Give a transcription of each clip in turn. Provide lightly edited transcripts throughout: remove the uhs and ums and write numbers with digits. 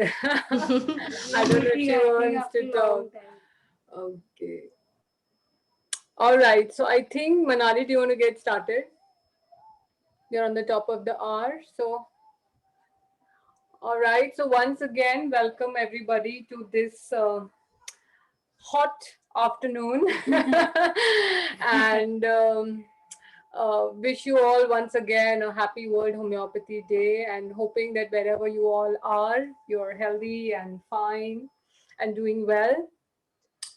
I don't know if she wants to talk. Okay. All right. So I think, Manali, do you want to get started? You're on the top of the hour. So, all right. So once again, welcome everybody to this hot afternoon. And wish you all once again a happy World Homeopathy Day, and hoping that wherever you all are, you're healthy and fine and doing well.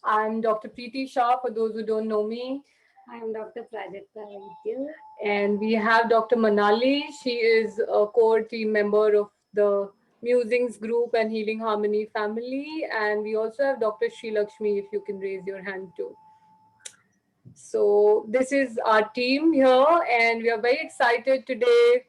I'm Dr. Preeti Shah, for those who don't know me. I am Dr. Prajakta Vaidya. And we have Dr. Manali. She is a core team member of the Musings Group and Healing Harmony family. And we also have Dr. Sri Lakshmi, if you can raise your hand too. So this is our team here, and we are very excited today.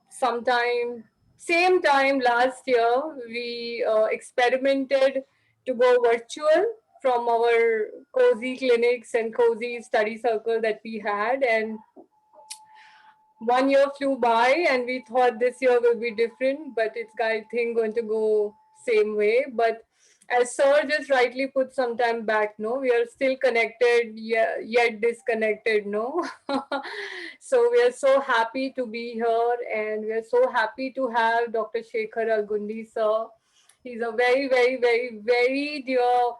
Sometime same time last year, we experimented to go virtual from our cozy clinics and cozy study circle that we had, and 1 year flew by, and we thought this year will be different, but it's, I think, going to go same way. But as Sir just rightly put some time back, no, we are still connected, yet disconnected, no. So we are so happy to be here, and we are so happy to have Dr. Shekhar Algundgi, sir. He's a very, very, very, very dear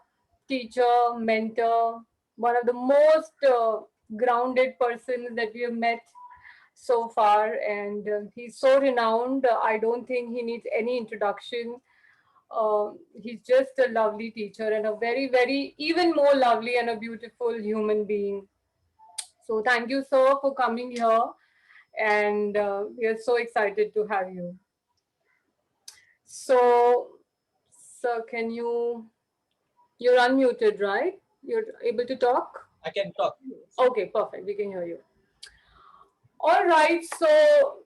teacher, mentor, one of the most grounded persons that we have met so far, and he's so renowned. I don't think he needs any introduction. He's just a lovely teacher and a very, very, even more lovely and a beautiful human being. So, thank you, sir, for coming here, and we are so excited to have you. So, sir, can you? You're unmuted, right? You're able to talk? I can talk. Okay, perfect. We can hear you. All right. So,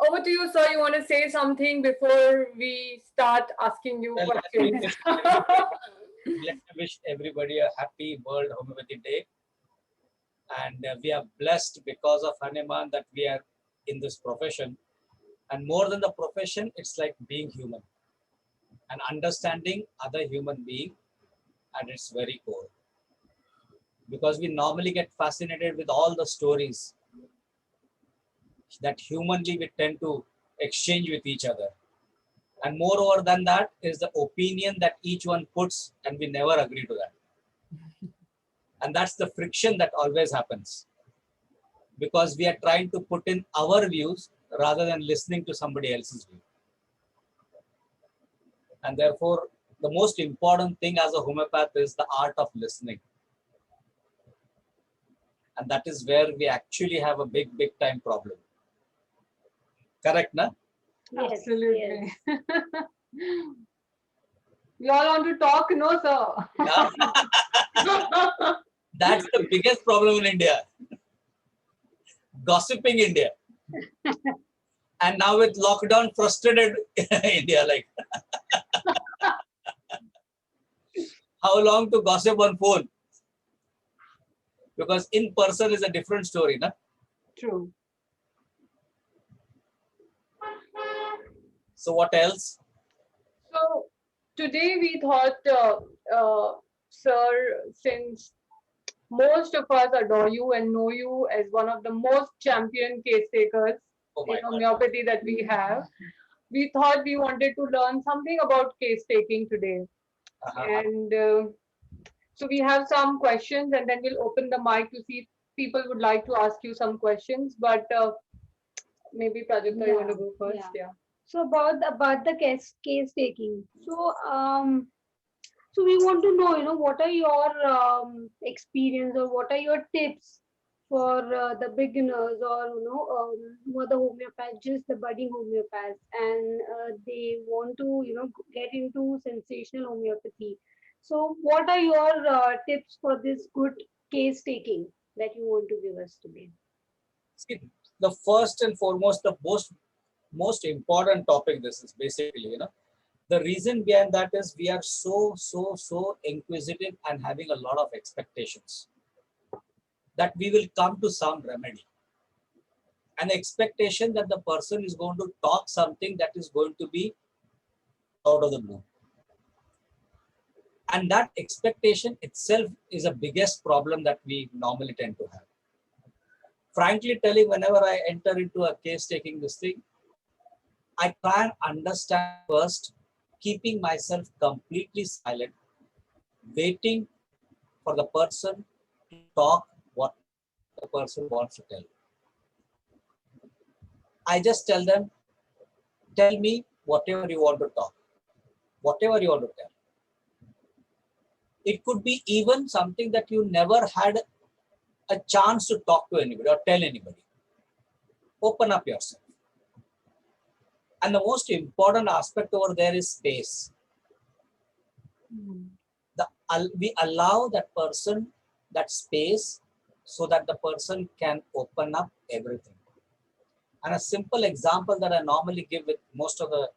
over to you, sir. You want to say something before we start asking you questions? Let me wish everybody a happy World Homeopathy Day. And we are blessed because of Hanuman that we are in this profession. And more than the profession, it's like being human and understanding other human being at its very core. Because we normally get fascinated with all the stories that humanly we tend to exchange with each other. And moreover than that is the opinion that each one puts, and we never agree to that. And that's the friction that always happens, because we are trying to put in our views rather than listening to somebody else's view. And therefore, the most important thing as a homeopath is the art of listening. And that is where we actually have a big, big time problem. Correct, na? Yes, Absolutely. yes. We all want to talk, no, sir? That's the biggest problem in India. Gossiping India. And now with lockdown, frustrated India, like how long to gossip on phone? Because in person is a different story, na? True. So what else? So today we thought, sir, since most of us adore you and know you as one of the most champion case takers Oh in my God. homeopathy that we have, we thought we wanted to learn something about case taking today. And so we have some questions, and then we'll open the mic to see if people would like to ask you some questions. But maybe Prajakta, you want to go first? Yeah. So about the case taking. So we want to know, what are your experience, or what are your tips for the beginners, or who are the homeopaths, just the budding homeopaths, and they want to get into sensational homeopathy. So what are your tips for this good case taking that you want to give us today? See, the first and foremost, the most important topic this is basically, the reason behind that is we are so inquisitive and having a lot of expectations that we will come to some remedy. An expectation that the person is going to talk something that is going to be out of the blue. And that expectation itself is the biggest problem that we normally tend to have. Frankly telling, whenever I enter into a case taking this thing, I try and understand first, keeping myself completely silent, waiting for the person to talk whatever the person wants to tell. I just tell them, tell me whatever you want to talk, whatever you want to tell. It could be even something that you never had a chance to talk to anybody or tell anybody. Open up yourself. And the most important aspect over there is space. We allow that person that space so that the person can open up everything. And a simple example that I normally give with most of the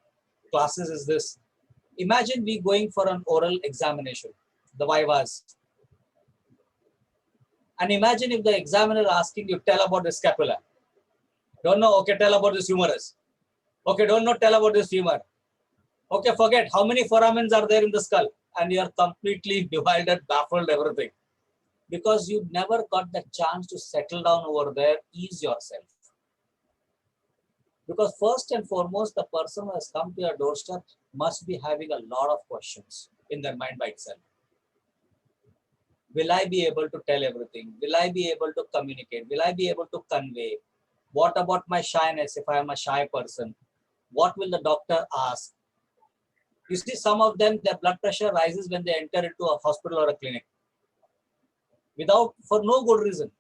classes is this. Imagine we going for an oral examination, the vivas. And imagine if the examiner asking you, tell about the scapula. Don't know, okay, tell about this humerus. Okay, don't know, tell about this femur. Okay, forget how many foramens are there in the skull. And you are completely bewildered, baffled, everything. Because you never got the chance to settle down over there, ease yourself. Because first and foremost, the person who has come to your doorstep must be having a lot of questions in their mind by itself. Will I be able to tell everything? Will I be able to communicate? Will I be able to convey? What about my shyness if I am a shy person? What will the doctor ask? You see, some of them, their blood pressure rises when they enter into a hospital or a clinic for no good reason.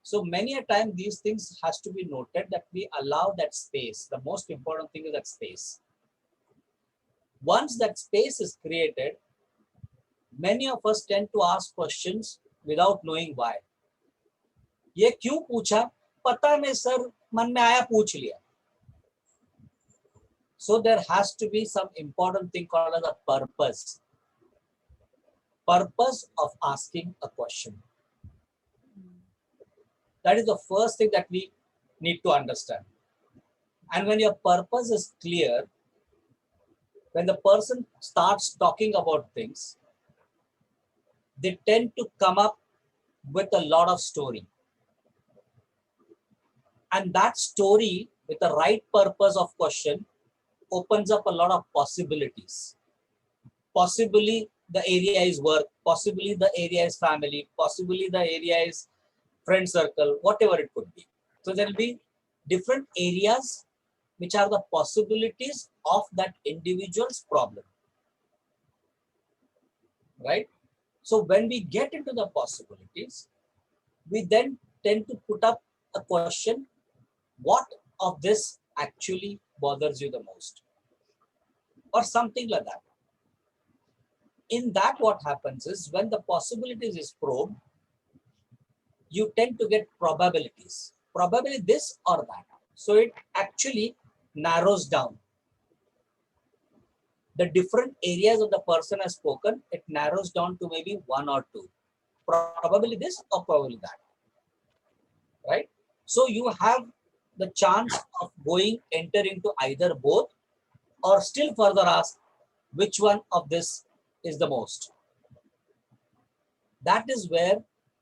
So many a time these things has to be noted that we allow that space. The most important thing is that space. Once that space is created, many of us tend to ask questions without knowing why. ये क्यों पूछा? पता नहीं sir, मन में आया पूछ लिया. So there has to be some important thing called as a purpose. Purpose of asking a question. That is the first thing that we need to understand. And when your purpose is clear, when the person starts talking about things, they tend to come up with a lot of story. And that story with the right purpose of question opens up a lot of possibilities. Possibly the area is work, possibly the area is family, possibly the area is friend circle, whatever it could be. So there will be different areas which are the possibilities of that individual's problem. Right? So when we get into the possibilities, we then tend to put up a question, what of this actually bothers you the most? Or something like that. In that, what happens is when the possibilities is probed, you tend to get probabilities. Probably this or that. So it actually narrows down. The different areas of the person has spoken, it narrows down to maybe one or two. Probably this or probably that. Right? So you have the chance of enter into either both, or still further ask which one of this is the most. That is where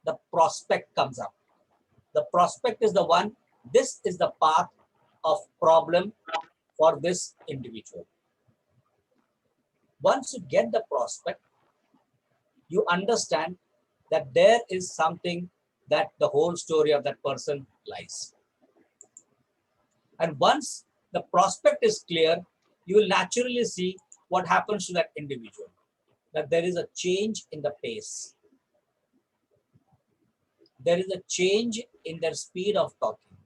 the prospect comes up. The prospect is the one, this is the path of problem for this individual. Once you get the prospect, you understand that there is something that the whole story of that person lies. And once the prospect is clear, you will naturally see what happens to that individual, that there is a change in the pace. There is a change in their speed of talking.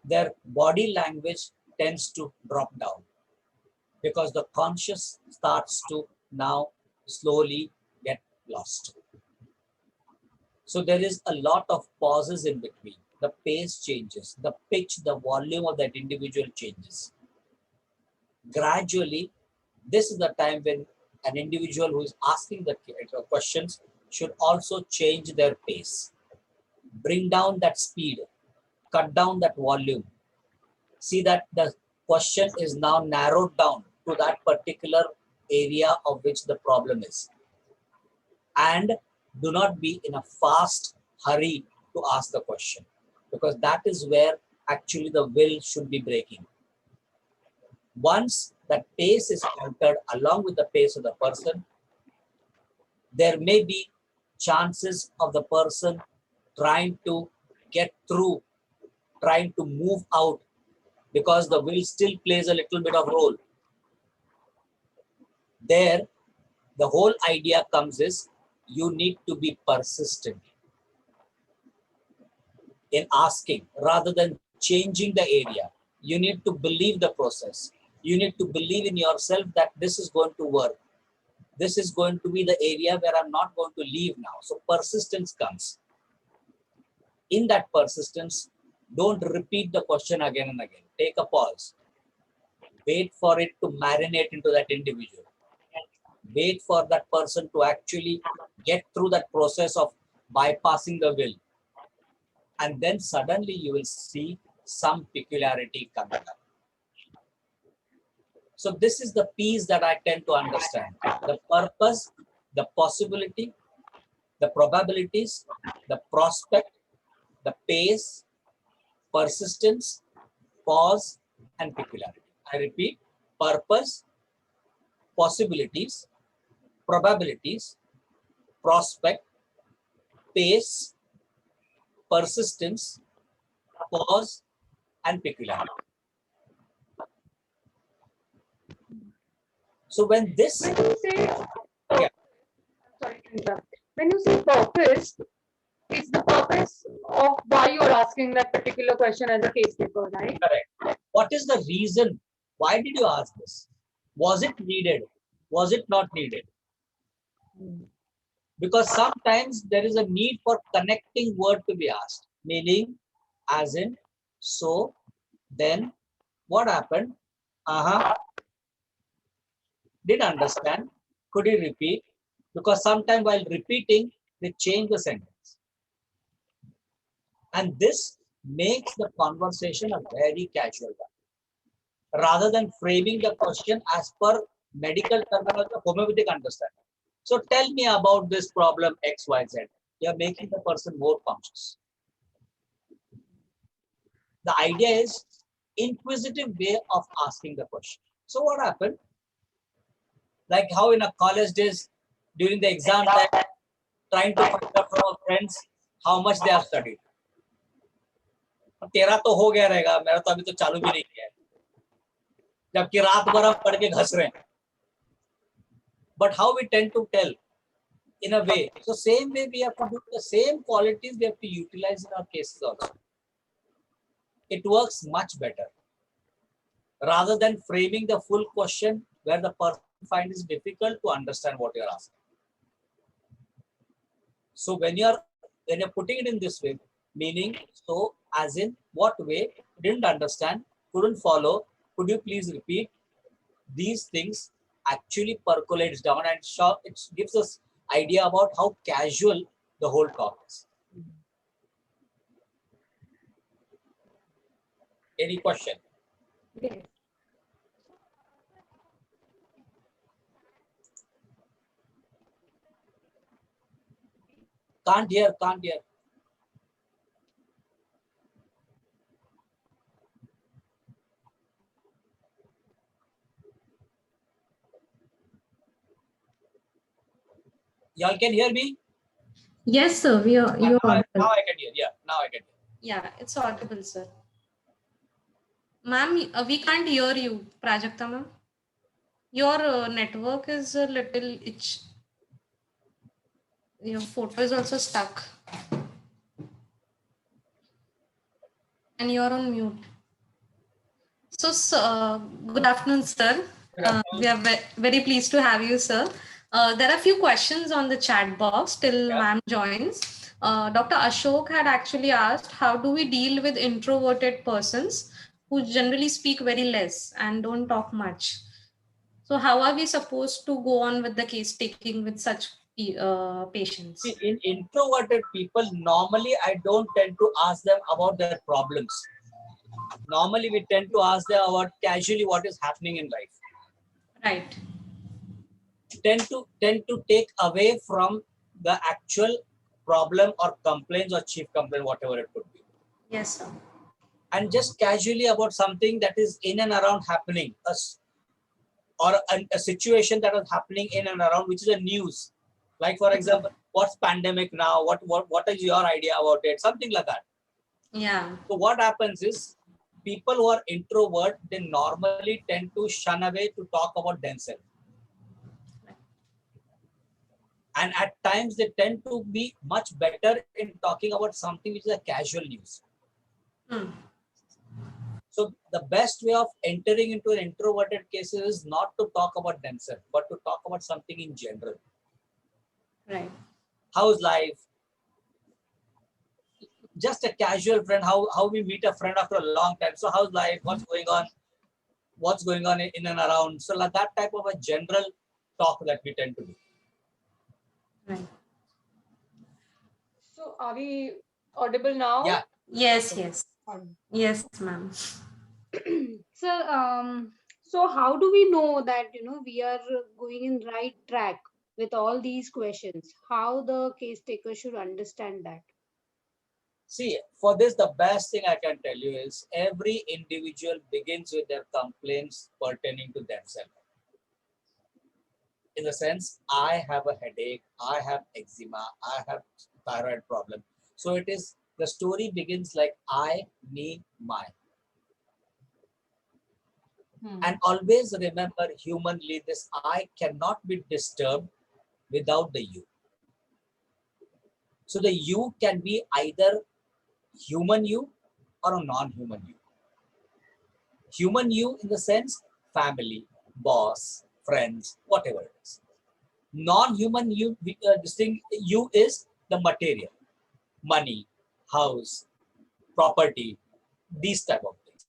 Their body language tends to drop down because the conscious starts to now slowly get lost. So there is a lot of pauses in between. The pace changes, the pitch, the volume of that individual changes. Gradually, this is the time when an individual who is asking the questions should also change their pace. Bring down that speed, cut down that volume. See that the question is now narrowed down to that particular area of which the problem is. And do not be in a fast hurry to ask the question, because that is where actually the will should be breaking. Once that pace is altered along with the pace of the person, there may be chances of the person trying to get through, trying to move out, because the will still plays a little bit of role. There, the whole idea comes is you need to be persistent in asking rather than changing the area. You need to believe the process. You need to believe in yourself that this is going to work. This is going to be the area where I'm not going to leave now. So persistence comes. In that persistence, don't repeat the question again and again. Take a pause. Wait for it to marinate into that individual. Wait for that person to actually get through that process of bypassing the will. And then suddenly you will see some peculiarity coming up. So this is the piece that I tend to understand. The purpose, the possibility, the probabilities, the prospect, the pace, persistence, pause, and peculiarity. I repeat, purpose, possibilities, probabilities, prospect, pace, persistence, pause, and peculiarity. So when this, When you say, yeah, sorry to interrupt. When you say purpose, it's the purpose of why you're asking that particular question as a case taker, right? correct. What is the reason? Why did you ask this? Was it needed? Was it not needed? Because sometimes there is a need for connecting word to be asked, meaning as in, so, then, what happened? Didn't understand. Could you repeat? Because sometimes while repeating, they change the sentence. And this makes the conversation a very casual one. Rather than framing the question as per medical terminology, homeopathic understanding. So tell me about this problem XYZ. You're making the person more conscious. The idea is inquisitive way of asking the question. So what happened? Like how in a college days, during the exam time, trying to find out from our friends how much they have studied. तेरा तो हो गया रहेगा, मेरा तो अभी तो चालू भी नहीं किया है, जबकि रात भर हम पढ़ के घस रहे हैं. But how we tend to tell in a way. So same way we have to do the same qualities we have to utilize in our cases also. It works much better. Rather than framing the full question where the person finds it difficult to understand what you're asking. So when you're putting it in this way, meaning, so as in what way, didn't understand, couldn't follow, could you please repeat? These things actually percolates down and it gives us idea about how casual the whole talk is. Any question? Yes. Can't hear, can't hear. Y'all can hear me? Yes, sir. You're Now audible. I can hear. Yeah, now I can hear. Yeah, it's audible, sir. Ma'am, we can't hear you, Prajakta ma'am. Your network is a little itch. Your photo is also stuck. And you're on mute. So, good afternoon, sir. Good afternoon. We are very pleased to have you, sir. There are a few questions on the chat box till Yeah. ma'am joins. Dr. Ashok had actually asked, how do we deal with introverted persons who generally speak very less and don't talk much? So how are we supposed to go on with the case taking with such patients? In introverted people, normally I don't tend to ask them about their problems. Normally, we tend to ask them about casually what is happening in life. Right. Tend to take away from the actual problem or complaints or chief complaint, whatever it could be, Yes, sir. and just casually about something that is in and around happening, or a situation that is happening in and around, which is a news. Like for example, what's pandemic now? What is your idea about it? Something like that. Yeah. So what happens is, people who are introvert, they normally tend to shun away to talk about themselves. And at times they tend to be much better in talking about something which is a casual news. Hmm. So the best way of entering into an introverted case is not to talk about themselves, but to talk about something in general. Right. How's life? Just a casual friend, how we meet a friend after a long time. So how's life? What's going on? What's going on in and around? So like that type of a general talk that we tend to do. Right. So are we audible now? Yeah. Yes, yes. Audible. Yes, ma'am. So, so how do we know that we are going in right track with all these questions? How the case taker should understand that? See, for this, the best thing I can tell you is every individual begins with their complaints pertaining to themselves. In the sense, I have a headache, I have eczema, I have thyroid problem. So it is, the story begins like I, me, my. And always remember, humanly, this I cannot be disturbed without the you. So the you can be either human you or a non-human you. Human you in the sense family, boss, friends, whatever it is. Non-human you, this thing you is the material, money, house, property, these type of things.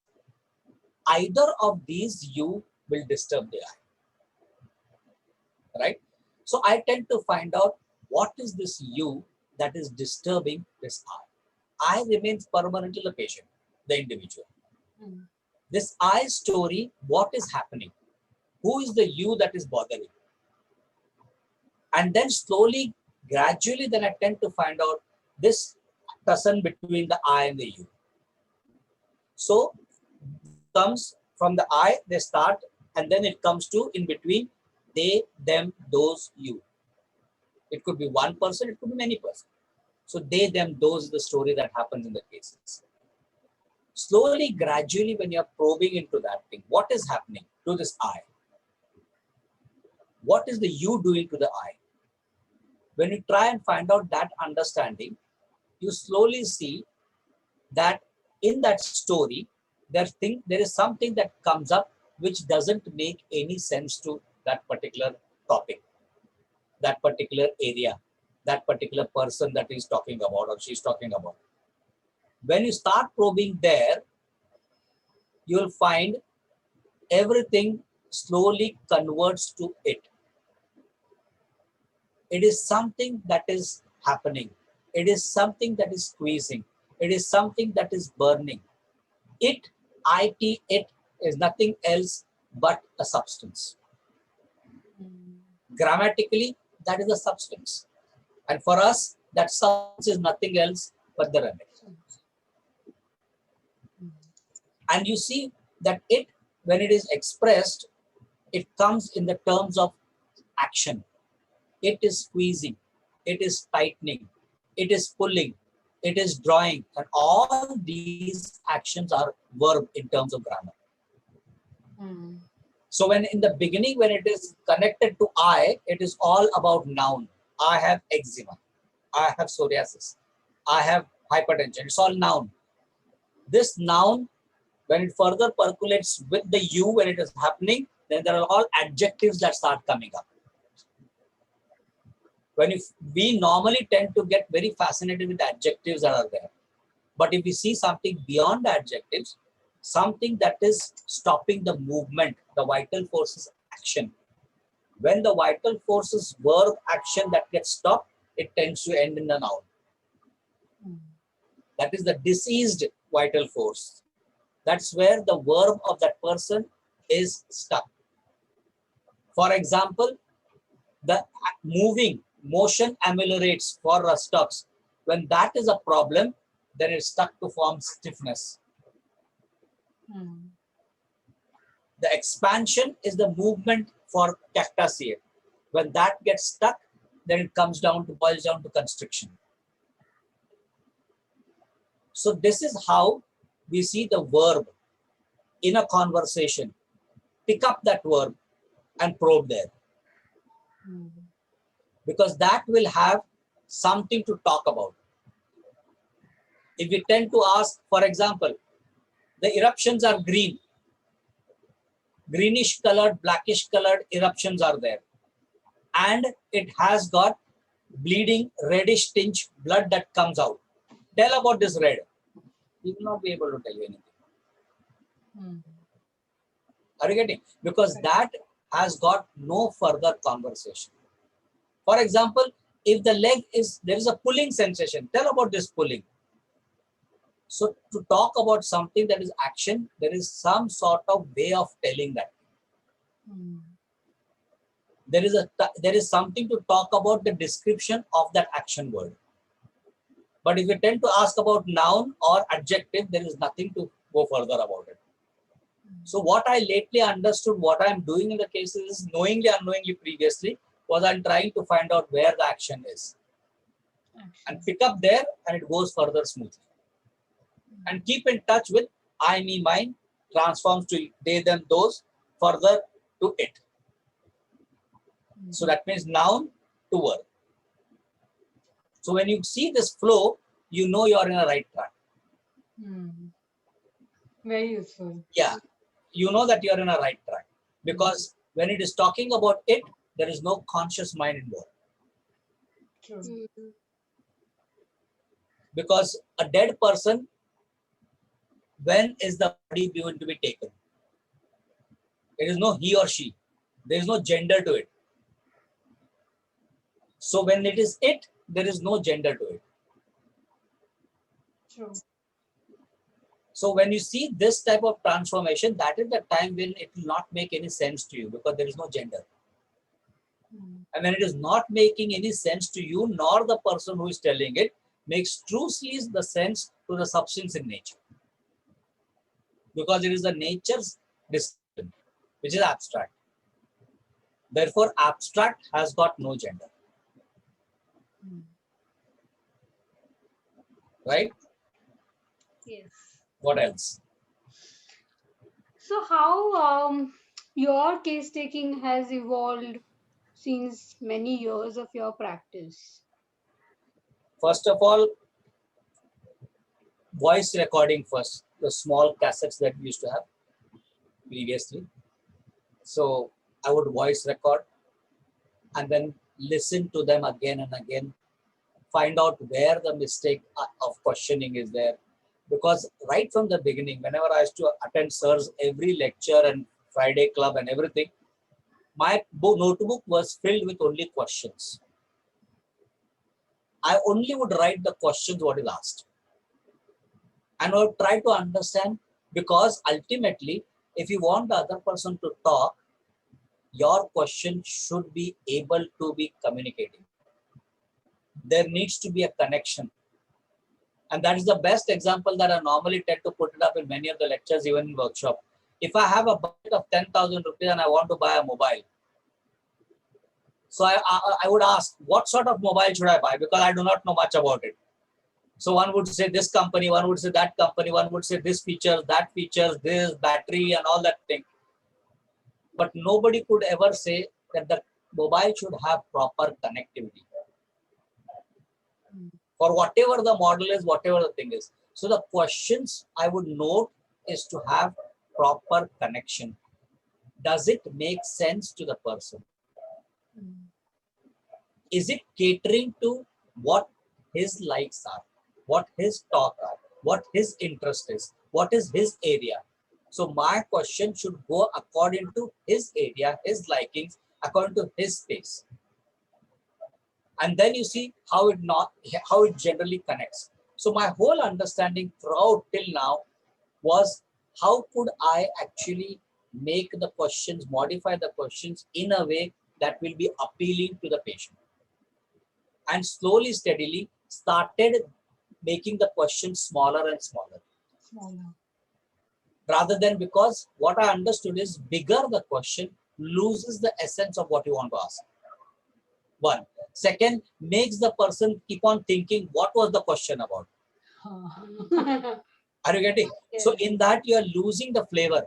Either of these you will disturb the I, right? So I tend to find out what is this you that is disturbing this I. I remains permanently the patient, the individual. This I story, what is happening? Who is the you that is bothering? And then slowly, gradually, then I tend to find out this person between the I and the you. So comes from the I, they start, and then it comes to in between they, them, those, you. It could be one person, it could be many persons. So they, them, those is the story that happens in the cases. Slowly, gradually, when you're probing into that thing, what is happening to this I? What is the you doing to the I? When you try and find out that understanding, you slowly see that in that story, there is something that comes up which doesn't make any sense to that particular topic, that particular area, that particular person that he's talking about or she's talking about. When you start probing there, you'll find everything slowly converts to it. It is something that is happening. It is something that is squeezing. It is something that is burning. It, it is nothing else but a substance. Grammatically, that is a substance. And for us, that substance is nothing else but the remedy. And you see that it, when it is expressed, it comes in the terms of action. It is squeezing, it is tightening, it is pulling, it is drawing, and all these actions are verb in terms of grammar. So when in the beginning, when it is connected to I, it is all about noun. I have eczema, I have psoriasis, I have hypertension. It's all noun. This noun, when it further percolates with the you, when it is happening, then there are all adjectives that start coming up. We normally tend to get very fascinated with the adjectives that are there. But if we see something beyond the adjectives, something that is stopping the movement, the vital forces action. When the vital forces verb action that gets stopped, it tends to end in a noun. That is the diseased vital force. That's where the verb of that person is stuck. For example, the motion ameliorates for rustucks. When that is a problem, then it's stuck to form stiffness. The expansion is the movement for cactaceae. When that gets stuck, then it boils down to constriction. So this is how we see the verb in a conversation. Pick up that verb and probe there. Because that will have something to talk about. If we tend to ask, for example, the eruptions are green, greenish colored, blackish colored eruptions are there. And it has got bleeding, reddish tinge blood that comes out. Tell about this red. He will not be able to tell you anything. Are you getting? Because that has got no further conversation. For example, if the leg there is a pulling sensation, tell about this pulling. So to talk about something that is action, there is some sort of way of telling that. There is something to talk about the description of that action word. But if you tend to ask about noun or adjective, there is nothing to go further about it. So what I lately understood, what I'm doing in the cases, knowingly, unknowingly previously, was I'm trying to find out where the action is. And pick up there and it goes further smoothly. And keep in touch with I, me, mine, transforms to they, them, those, further to it. So that means noun to verb. So when you see this flow, you know you're in a right track. Very useful. Yeah, you know that you're in a right track. Because when it is talking about it, there is no conscious mind involved. True. Because a dead person, when is the body going to be taken? There is no he or she. There is no gender to it. So when it is it, there is no gender to it. True. So when you see this type of transformation, that is the time when it will not make any sense to you because there is no gender. And when it is not making any sense to you, nor the person who is telling it, makes true the sense to the substance in nature. Because it is the nature's description, which is abstract. Therefore, abstract has got no gender. Right? Yes. What else? So how your case taking has evolved since many years of your practice? First of all, voice recording first, the small cassettes that we used to have previously. So I would voice record and then listen to them again and again, find out where the mistake of questioning is there. Because right from the beginning, whenever I used to attend SIR's every lecture and Friday club and everything, my notebook was filled with only questions. I only would write the questions what is asked. And I would try to understand, because ultimately, if you want the other person to talk, your question should be able to be communicating. There needs to be a connection. And that is the best example that I normally tend to put it up in many of the lectures, even in workshop. If I have a budget of 10,000 rupees and I want to buy a mobile, so I would ask, what sort of mobile should I buy? Because I do not know much about it. So one would say this company, one would say that company, one would say this features, that features, this battery and all that thing. But nobody could ever say that the mobile should have proper connectivity. For whatever the model is, whatever the thing is. So the questions I would note is to have proper connection. Does it make sense to the person? Is it catering to what his likes are, what his talk are, what his interest is, what is his area? So my question should go according to his area, his likings, according to his space. And then you see how it generally connects. So my whole understanding throughout till now was how could I actually make the questions, modify the questions in a way that will be appealing to the patient? And slowly, steadily started making the questions smaller and smaller. Rather than, because what I understood is bigger the question loses the essence of what you want to ask. One. Second, makes the person keep on thinking, what was the question about? Are you getting? Yes. So in that you are losing the flavor.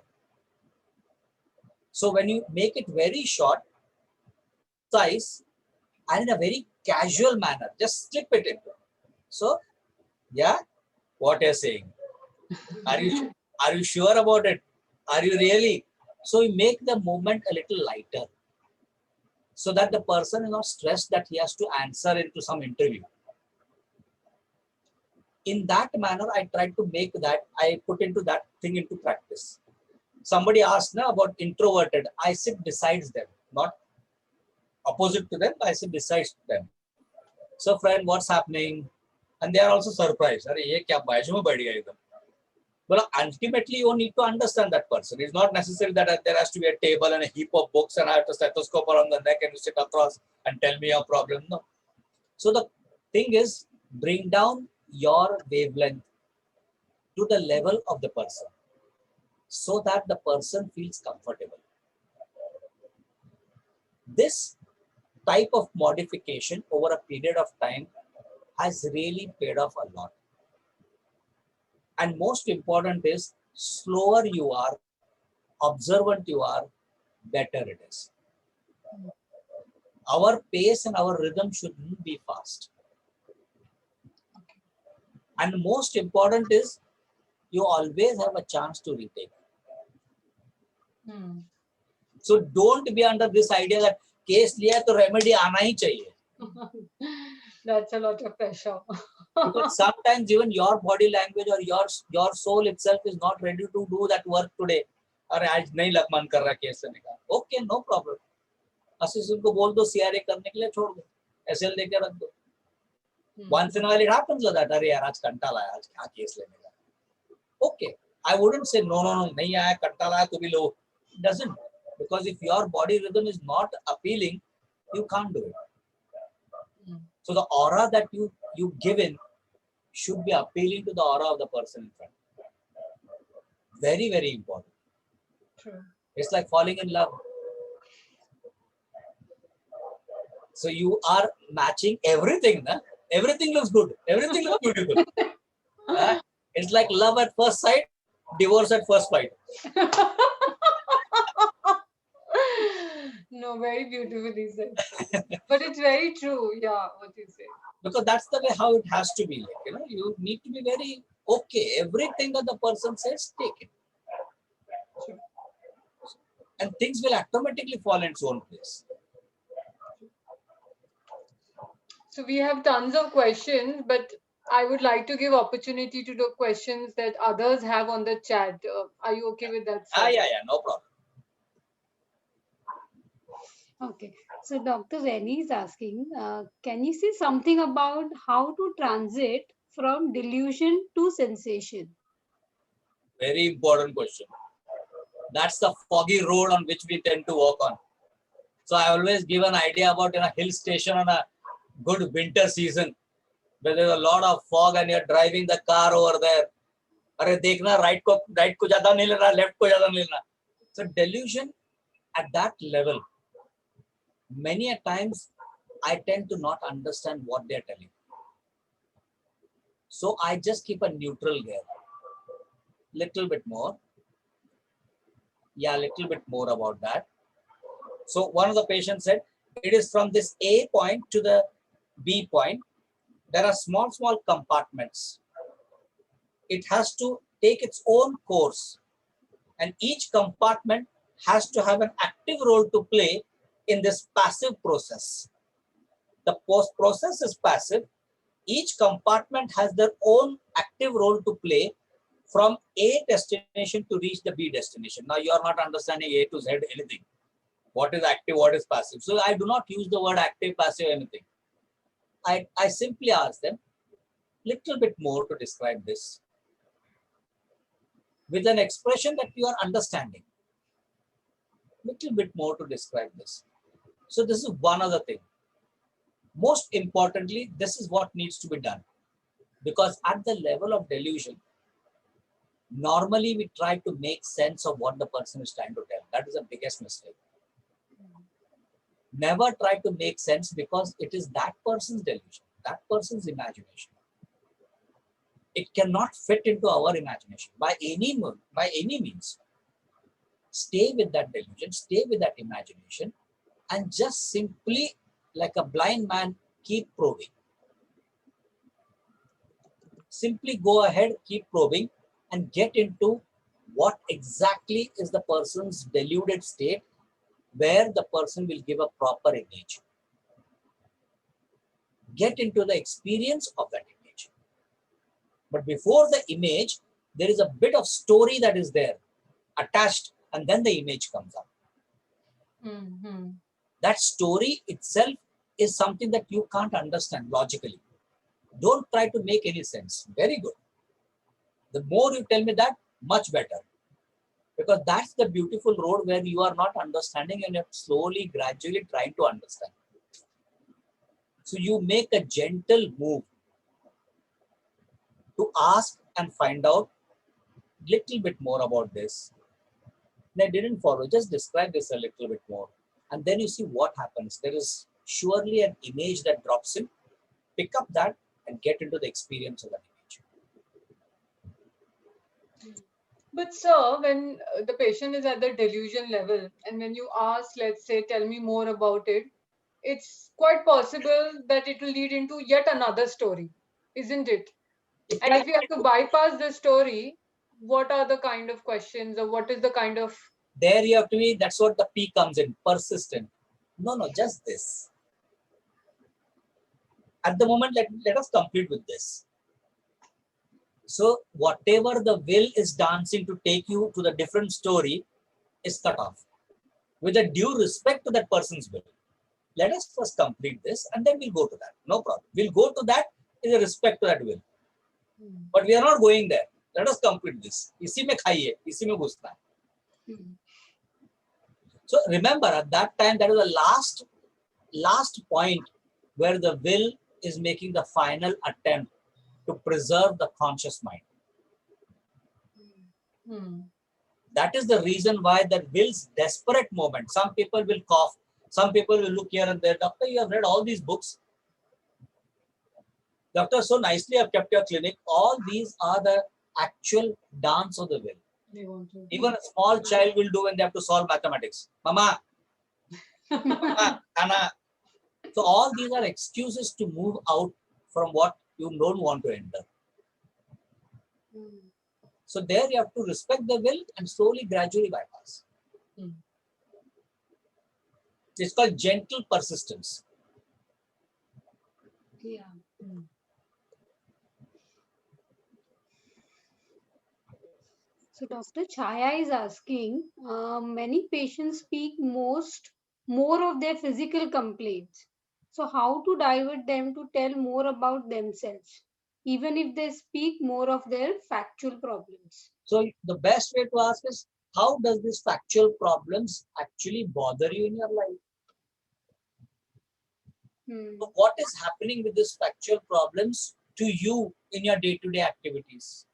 So when you make it very short, concise, and in a very casual manner, just slip it in. So yeah, what you're saying. Are you sure about it? Are you really? So you make the movement a little lighter, so that the person is not stressed that he has to answer into some interview. In that manner, I tried to make that, I put into that thing into practice. Somebody asked now about introverted. I sit besides them, not opposite to them. I sit besides them. So friend, what's happening? And they are also surprised. Are ye kya baiju mein baith gaya ekdam? Well, ultimately, you need to understand that person. It's not necessary that there has to be a table and a heap of books and I have a stethoscope around the neck and you sit across and tell me your problem. No. So the thing is, bring down your wavelength to the level of the person so that the person feels comfortable. This type of modification over a period of time has really paid off a lot. And most important is, slower you are, observant you are, better it is. Our pace and our rhythm shouldn't be fast. And most important is, you always have a chance to retake. So don't be under this idea that case liya to remedy aana hi chahiye. That's a lot of pressure. Because sometimes even your body language or your soul itself is not ready to do that work today. अरे आज नहीं लग मन कर रहा case लेने का. Okay, no problem. Assistant को बोल दो सीआरए करने के लिए, छोड़ दो, एसएल देके रख दो. Once in a while it happens like that. अरे यार आज कंटाला है, आज क्या केस लेने का. Okay, I wouldn't say no, नहीं आया, कंटाला है तो भी लो. It doesn't, because if your body rhythm is not appealing, you can't do it. So the aura that you give in should be appealing to the aura of the person in front. Very, very important. True. It's like falling in love. So you are matching everything. Na? Everything looks good. Everything looks beautiful. It's like love at first sight, divorce at first flight. No, very beautifully said. But it's very true. Yeah, what you say. Because that's the way how it has to be. Like, you need to be very okay. Everything that the person says, take it. True. And things will automatically fall in its own place. So we have tons of questions, but I would like to give opportunity to the questions that others have on the chat. Are you okay with that, sir? Yeah, no problem. Okay. So Dr. Rennie is asking, can you say something about how to transit from delusion to sensation? Very important question. That's the foggy road on which we tend to walk on. So I always give an idea about in a hill station on a good winter season, where there's a lot of fog and you're driving the car over there. अरे देखना right को ज़्यादा नहीं लेना, left को ज़्यादा नहीं लेना. So delusion at that level, many a times I tend to not understand what they're telling. So I just keep a neutral gear. Little bit more. Yeah, little bit more about that. So one of the patients said, it is from this A point to the B point. There are small compartments. It has to take its own course. And each compartment has to have an active role to play in this passive process. The process is passive. Each compartment has their own active role to play from A destination to reach the B destination. Now you are not understanding A to Z anything. What is active, what is passive? So I do not use the word active, passive, anything. I simply ask them little bit more to describe this. with an expression that you are understanding. Little bit more to describe this. So this is one other thing. Most importantly, this is what needs to be done. Because at the level of delusion, normally we try to make sense of what the person is trying to tell. That is the biggest mistake. Never try to make sense, because it is that person's delusion, that person's imagination. It cannot fit into our imagination by any means. Stay with that delusion, stay with that imagination, and just simply, like a blind man, keep probing. Simply go ahead, keep probing, and get into what exactly is the person's deluded state, where the person will give a proper image. Get into the experience of that image. But before the image, there is a bit of story that is there attached, and then the image comes up. Mm-hmm. That story itself is something that you can't understand logically. Don't try to make any sense. Very good. The more you tell me that, much better. Because that's the beautiful road where you are not understanding and you're slowly, gradually trying to understand. So you make a gentle move to ask and find out little bit more about this. They didn't follow, just describe this a little bit more. And then you see what happens. There is surely an image that drops in. Pick up that and get into the experience of that image. But sir, when the patient is at the delusion level, and when you ask, let's say, tell me more about it, it's quite possible that it will lead into yet another story, isn't it? It And can, if we have to bypass the story, what are the kind of questions, or what is the kind of... there you have to be, that's what the P comes in, persistent. No, just this. At the moment, let us complete with this. So whatever the will is dancing to take you to the different story is cut off. With a due respect to that person's will. Let us first complete this and then we'll go to that. No problem. We'll go to that in respect to that will. But we are not going there. Let us complete this. इसी में खाइए, इसी में घुसना है. So remember, at that time, that is the last point where the will is making the final attempt to preserve the conscious mind. That is the reason why that will's desperate moment. Some people will cough. Some people will look here and there. Doctor, you have read all these books. Doctor, so nicely have kept your clinic. All these are the actual dance of the will. Even a small child will do when they have to solve mathematics. Mama, Mama, Nana. So all these are excuses to move out from what you don't want to enter. So there you have to respect the will and slowly, gradually bypass. It's called gentle persistence. Yeah. So Dr. Chaya is asking, many patients speak more of their physical complaints. So how to divert them to tell more about themselves, even if they speak more of their factual problems? So the best way to ask is, how does these factual problems actually bother you in your life? So what is happening with these factual problems to you in your day-to-day activities?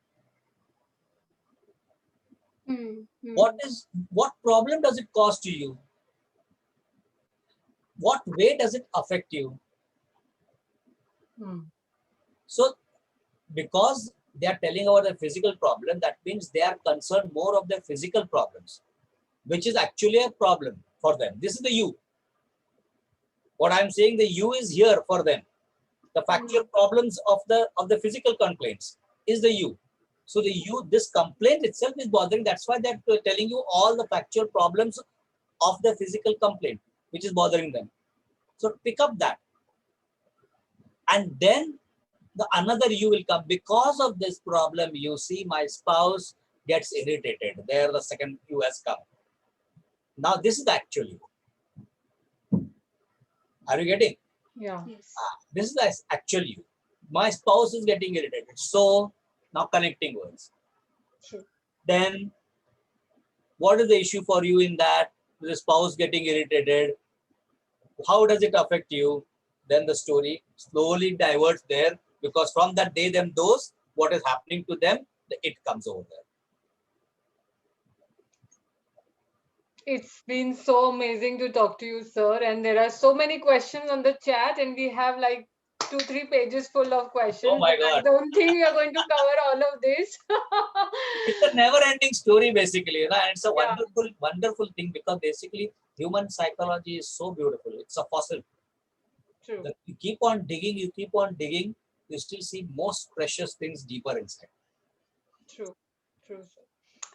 What problem does it cause to you? What way does it affect you? So because they are telling about the physical problem, that means they are concerned more of their physical problems, which is actually a problem for them. This is the you. What I'm saying, the you is here for them. The factual problems of the physical complaints is the you. So the you, this complaint itself is bothering. That's why they're telling you all the factual problems of the physical complaint, which is bothering them. So pick up that. And then the another you will come. Because of this problem, you see, my spouse gets irritated. There the second you has come. Now this is the actual you. Are you getting? Yeah. Yes. This is the actual you. My spouse is getting irritated. So now connecting words. Sure. then what is the issue for you in that? The spouse getting irritated, how does it affect you? Then the story slowly diverts there, because from that day, them those what is happening to them, it comes over there. It's been so amazing to talk to you, sir. And there are so many questions on the chat, and we have like 2-3 pages full of Oh questions. my And I God. don't think we are going to cover all of this. It's a never-ending story, basically, and it's a Yeah, wonderful, wonderful thing, because basically human psychology is so beautiful. It's a fossil. true, That you keep on digging, you still see most precious things deeper inside. true, true, sir.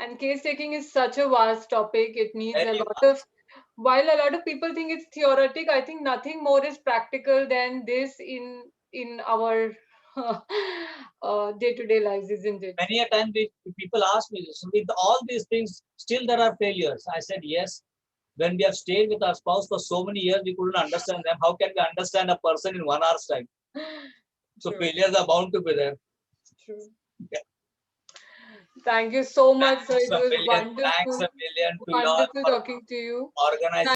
And case taking is such a vast topic. It needs a Very lot of, vast. while a lot of people think it's theoretic, I think nothing more is practical than this in our day-to-day lives, isn't it? Many a time people ask me, so with all these things, still there are failures. I said, yes. When we have stayed with our spouse for so many years, we couldn't understand them. How can we understand a person in 1 hour's time? So True, failures are bound to be there. true. Yeah. Thank you so much, sir. Thanks It a was million. Thanks wonderful, a million to your wonderful talking to you. organization.